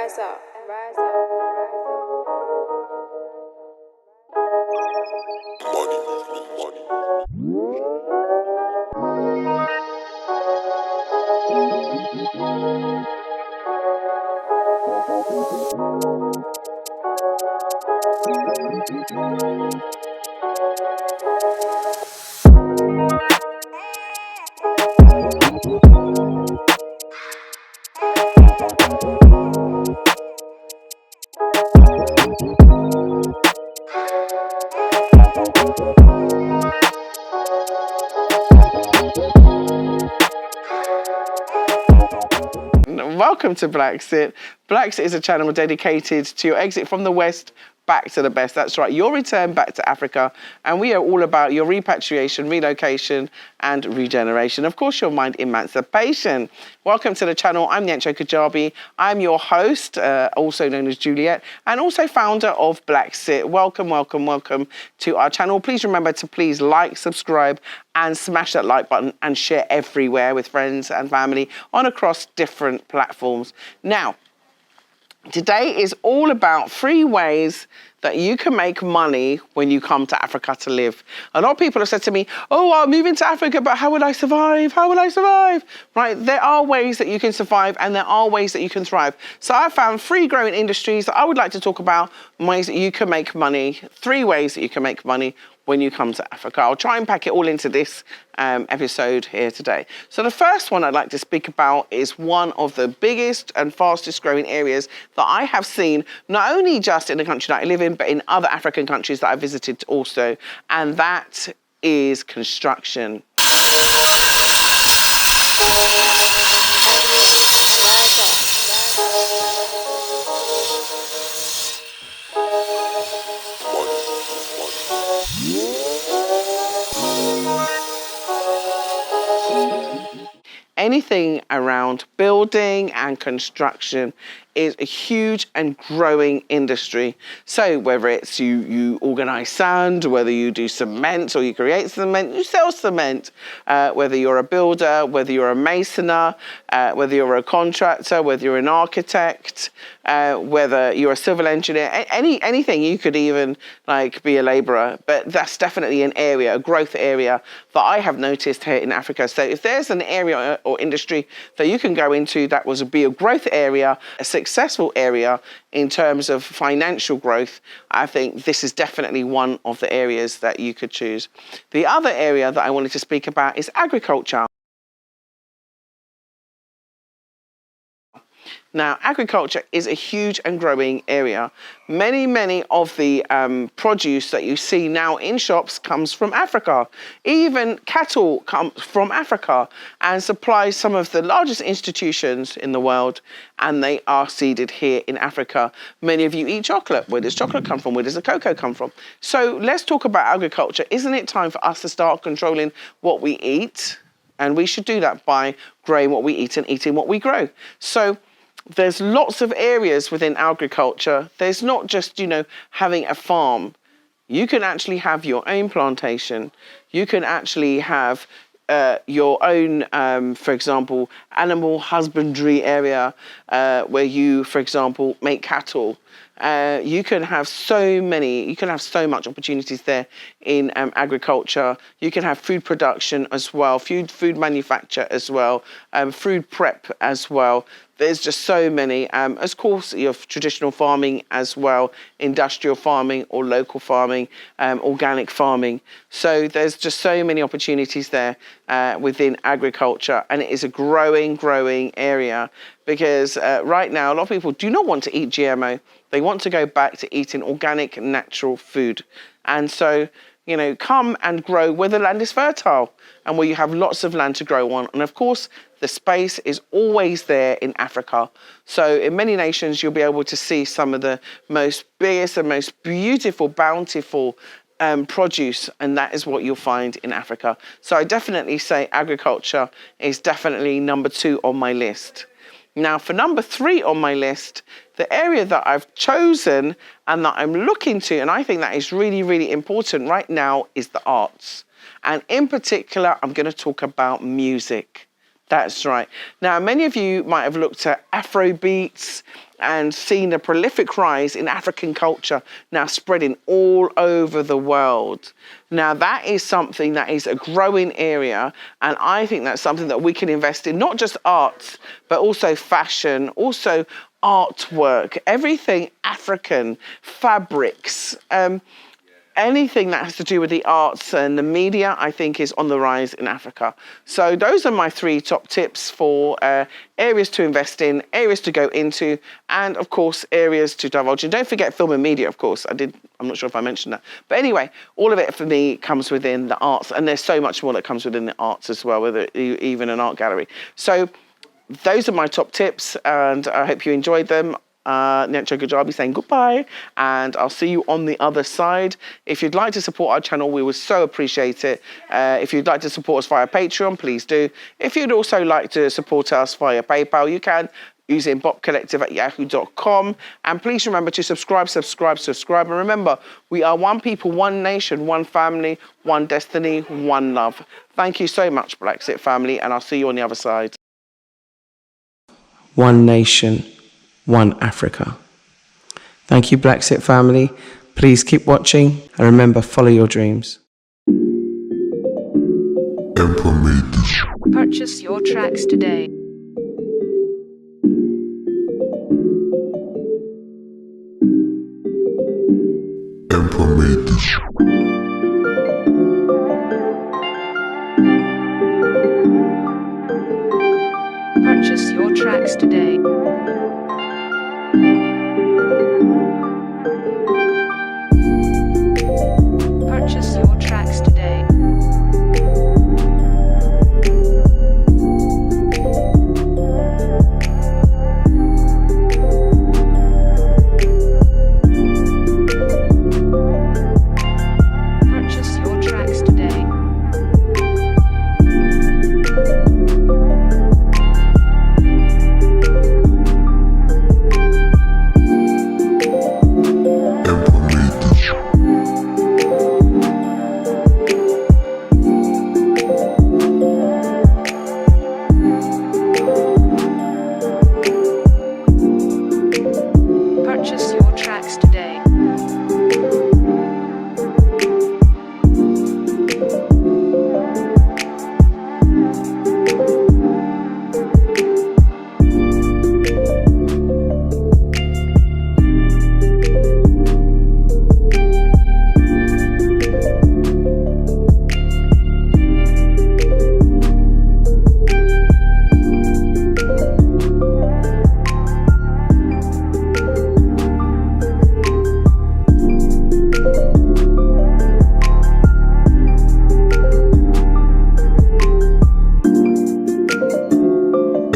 Rise up, rise up, Money movement, money. Welcome to BlaXit. BlaXit is a channel dedicated to your exit from the West back to the best. That's right, your return back to Africa. And we are all about your repatriation, relocation, and regeneration. Of course, your mind emancipation. Welcome to the channel. I'm Nyancho Kajabi. I'm your host, also known as Juliet, and also founder of BlaXit. Welcome, welcome, welcome to our channel. Please remember to please like, subscribe, and smash that like button and share everywhere with friends and family on across different platforms. Now, today is all about 3 ways that you can make money when you come to Africa to live. A lot of people have said to me, oh, I'll move into Africa, but how would I survive? How will I survive? Right, there are ways that you can survive and there are ways that you can thrive. So I found 3 growing industries that I would like to talk about, ways that you can make money, 3 ways that you can make money when you come to Africa. I'll try and pack it all into this episode here today. So the first one I'd like to speak about is one of the biggest and fastest growing areas that I have seen, not only just in the country that I live in, but in other African countries that I visited also, and that is construction. Anything around building and construction is a huge and growing industry. So whether it's you organize sand, whether you do cement or you create cement, you sell cement, whether you're a builder, whether you're a masoner, whether you're a contractor, whether you're an architect, whether you're a civil engineer, anything, you could even like be a laborer. But that's definitely an area, a growth area that I have noticed here in Africa. So if there's an area or industry that you can go into that would be a growth area, a successful area in terms of financial growth, I think this is definitely one of the areas that you could choose. The other area that I wanted to speak about is agriculture. Now, agriculture is a huge and growing area. Many of the produce that you see now in shops comes from Africa. Even cattle come from Africa and supply some of the largest institutions in the world, and they are seeded here in Africa. Many of you eat chocolate. Where does chocolate come from? Where does the cocoa come from? So let's talk about agriculture. Isn't it time for us to start controlling what we eat? And we should do that by growing what we eat and eating what we grow. So there's lots of areas within agriculture. There's not just, having a farm. You can actually have your own plantation. You can actually have your own, for example, animal husbandry area where you, for example, make cattle. You can have so much opportunities there in agriculture. You can have food production as well, food manufacture as well, food prep as well. There's just so many. Of course, you have traditional farming as well, industrial farming or local farming, organic farming. So there's just so many opportunities there within agriculture, and it is a growing area because right now a lot of people do not want to eat GMO. They want to go back to eating organic, natural food. And so, come and grow where the land is fertile and where you have lots of land to grow on. And of course, the space is always there in Africa. So in many nations, you'll be able to see some of the most biggest and most beautiful, bountiful produce, and that is what you'll find in Africa. So I definitely say agriculture is definitely number 2 on my list. Now, for number 3 on my list, the area that I've chosen and that I'm looking to, and I think that is really important right now, is the arts. And in particular, I'm going to talk about music. That's right. Now, many of you might have looked at Afro beats and seen the prolific rise in African culture now spreading all over the world. Now, that is something that is a growing area, and I think that's something that we can invest in, not just arts, but also fashion, also artwork, everything African, fabrics, anything that has to do with the arts and the media, I think is on the rise in Africa. So those are my 3 top tips for areas to invest in, areas to go into, and of course, areas to divulge in. Don't forget film and media, of course. I'm not sure if I mentioned that. But anyway, all of it for me comes within the arts, and there's so much more that comes within the arts as well, whether even an art gallery. So those are my top tips, and I hope you enjoyed them. Nyancho Gajabi saying goodbye, and I'll see you on the other side. If you'd like to support our channel, we would so appreciate it. If you'd like to support us via Patreon, please do. If you'd also like to support us via PayPal, you can using bobcollective@yahoo.com. And please remember to subscribe. And remember, we are one people, one nation, one family, one destiny, one love. Thank you so much, BlaXit family, and I'll see you on the other side. One nation, one Africa. Thank you, BlaXit family. Please keep watching, and remember, follow your dreams. Emperor made this. Purchase your tracks today. Emperor made this. Purchase your tracks today. Purchase your tracks today. Purchase your tracks today. Purchase your tracks today. Purchase your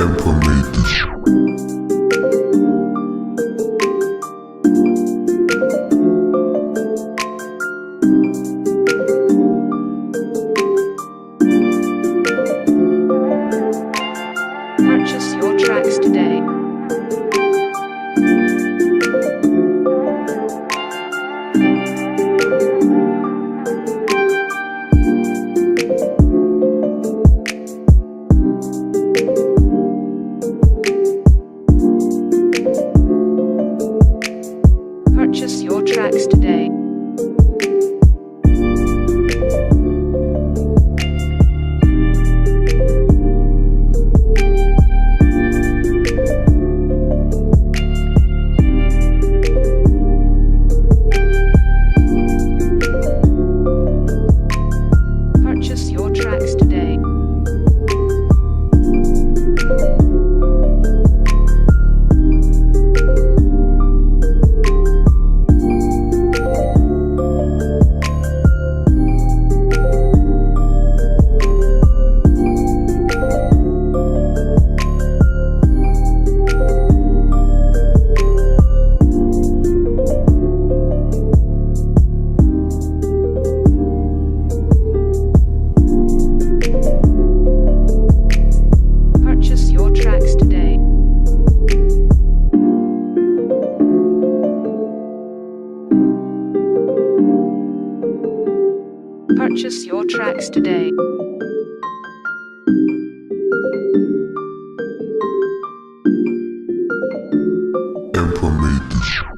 tracks today. Purchase your tracks today. Purchase your tracks today. Purchase your tracks today. Purchase your tracks today. Emperor made this.